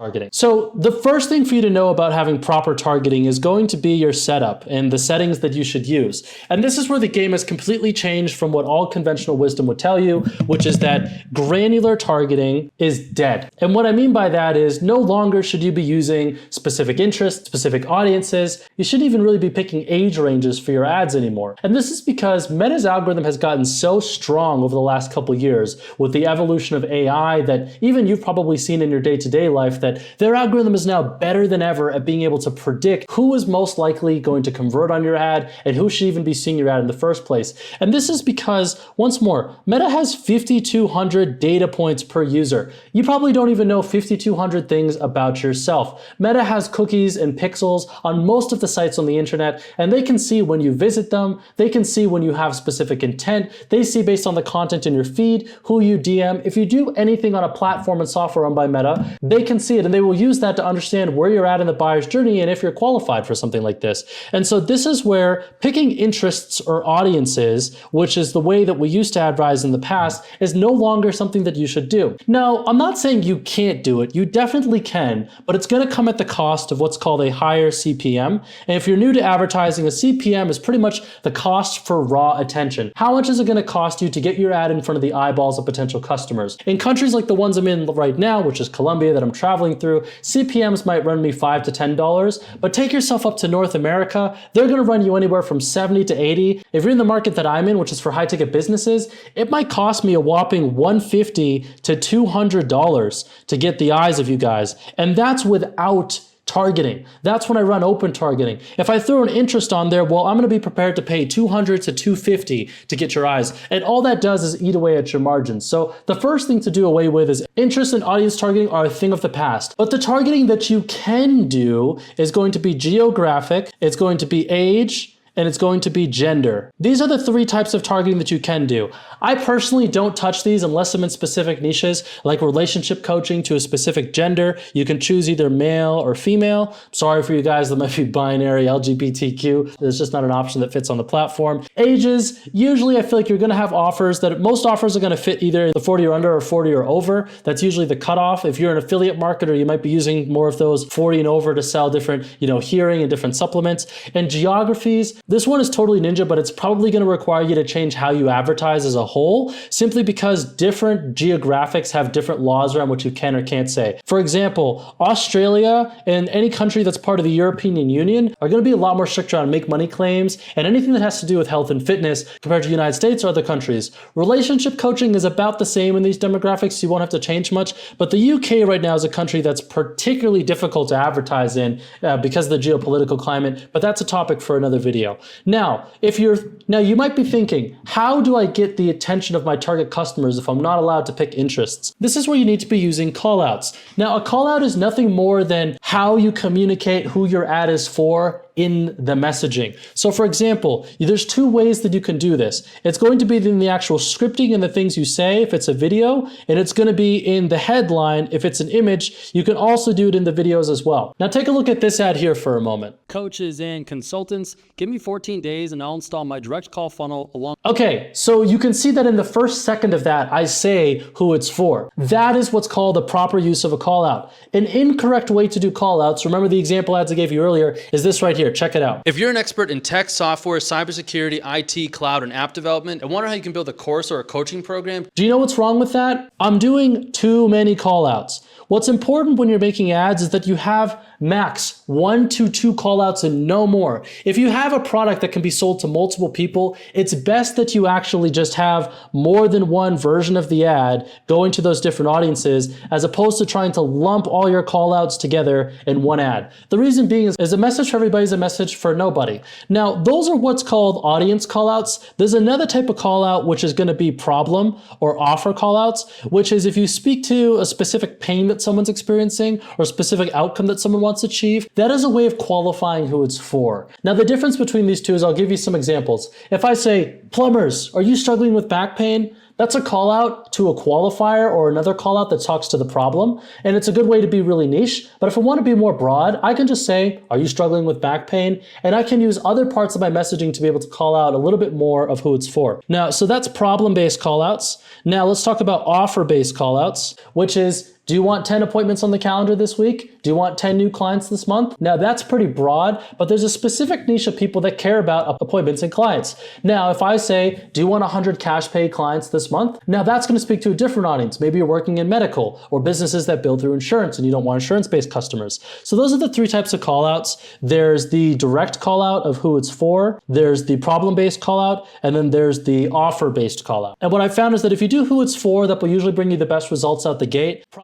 targeting. So the first thing for you to know about having proper targeting is going to be your setup and the settings that you should use. And this is where the game has completely changed from what all conventional wisdom would tell you, which is that granular targeting is dead. And what I mean by that is no longer should you be using specific interests, specific audiences. You shouldn't even really be picking age ranges for your ads anymore. And this is because Meta's algorithm has gotten so strong over the last couple of years with the evolution of AI that even you've probably seen in your day-to-day life that their algorithm is now better than ever at being able to predict who is most likely going to convert on your ad and who should even be seeing your ad in the first place. And this is because, once more, Meta has 5,200 data points per user. You probably don't even know 5,200 things about yourself. Meta has cookies and pixels on most of the sites on the internet, and they can see when you visit them, they can see when you have specific intent, they see based on the content in your feed, who you DM. If you do anything on a platform and software run by Meta, they can see it, and they will use that to understand where you're at in the buyer's journey and if you're qualified for something like this. And so this is where picking interests or audiences, which is the way that we used to advertise in the past, is no longer something that you should do. Now, I'm not saying you can't do it. You definitely can, but it's going to come at the cost of what's called a higher CPM. And if you're new to advertising, a CPM is pretty much the cost for raw attention. How much is it going to cost you to get your ad in front of the eyeballs of potential customers? In countries like the ones I'm in right now, which is Colombia that I'm traveling through, CPMs might run me $5 to $10, but take yourself up to North America, they're going to run you anywhere from 70 to 80. If you're in the market that I'm in, which is for high ticket businesses, it might cost me a whopping $150 to $200 to get the eyes of you guys. And that's without targeting. That's when I run open targeting. If I throw an interest on there, well, I'm going to be prepared to pay $200 to $250 to get your eyes. And all that does is eat away at your margins. So the first thing to do away with is interest and audience targeting are a thing of the past. But the targeting that you can do is going to be geographic, it's going to be age, and it's going to be gender. These are the three types of targeting that you can do. I personally don't touch these unless I'm in specific niches, like relationship coaching to a specific gender. You can choose either male or female. Sorry for you guys that might be binary, LGBTQ. There's just not an option that fits on the platform. Ages, usually I feel like you're gonna have offers that most offers are gonna fit either the 40 or under or 40 or over. That's usually the cutoff. If you're an affiliate marketer, you might be using more of those 40 and over to sell different, hearing and different supplements. And geographies, this one is totally ninja, but it's probably going to require you to change how you advertise as a whole, simply because different geographics have different laws around what you can or can't say. For example, Australia and any country that's part of the European Union are going to be a lot more strict on make money claims and anything that has to do with health and fitness compared to the United States or other countries. Relationship coaching is about the same in these demographics, so you won't have to change much, but the UK right now is a country that's particularly difficult to advertise in because of the geopolitical climate, but that's a topic for another video. Now, you might be thinking, how do I get the attention of my target customers if I'm not allowed to pick interests? This is where you need to be using callouts. Now, a callout is nothing more than how you communicate who your ad is for in the messaging. So for example, there's two ways that you can do this. It's going to be in the actual scripting and the things you say if it's a video, and it's going to be in the headline if it's an image. You can also do it in the videos as well. Now take a look at this ad here for a moment. Coaches and consultants, give me 14 days and I'll install my direct call funnel along. Okay, so you can see that in the first second of that, I say who it's for. That is what's called the proper use of a call out. An incorrect way to do call outs, remember the example ads I gave you earlier, is this right here. Check it out. If you're an expert in tech, software, cybersecurity, IT, cloud, and app development, and wonder how you can build a course or a coaching program. Do you know what's wrong with that? I'm doing too many call outs. What's important when you're making ads is that you have max 1 to 2 callouts and no more. If you have a product that can be sold to multiple people, it's best that you actually just have more than one version of the ad going to those different audiences, as opposed to trying to lump all your callouts together in one ad. The reason being is a message for everybody is a message for nobody. Now, those are what's called audience callouts. There's another type of callout which is going to be problem or offer callouts, which is if you speak to a specific pain that someone's experiencing or a specific outcome that someone wants to achieve, that is a way of qualifying who it's for. Now, the difference between these two is I'll give you some examples. If I say, plumbers, are you struggling with back pain? That's a call out to a qualifier or another call out that talks to the problem. And it's a good way to be really niche. But if I want to be more broad, I can just say, are you struggling with back pain? And I can use other parts of my messaging to be able to call out a little bit more of who it's for. Now, so that's problem-based call outs. Now let's talk about offer-based call outs, which is, Do you want 10 appointments on the calendar this week? Do you want 10 new clients this month? Now that's pretty broad, but there's a specific niche of people that care about appointments and clients. Now, if I say, do you want 100 cash pay clients this month? Now that's going to speak to a different audience. Maybe you're working in medical or businesses that bill through insurance and you don't want insurance-based customers. So those are the three types of callouts. There's the direct callout of who it's for, there's the problem-based callout, and then there's the offer-based callout. And what I found is that if you do who it's for, that will usually bring you the best results out the gate.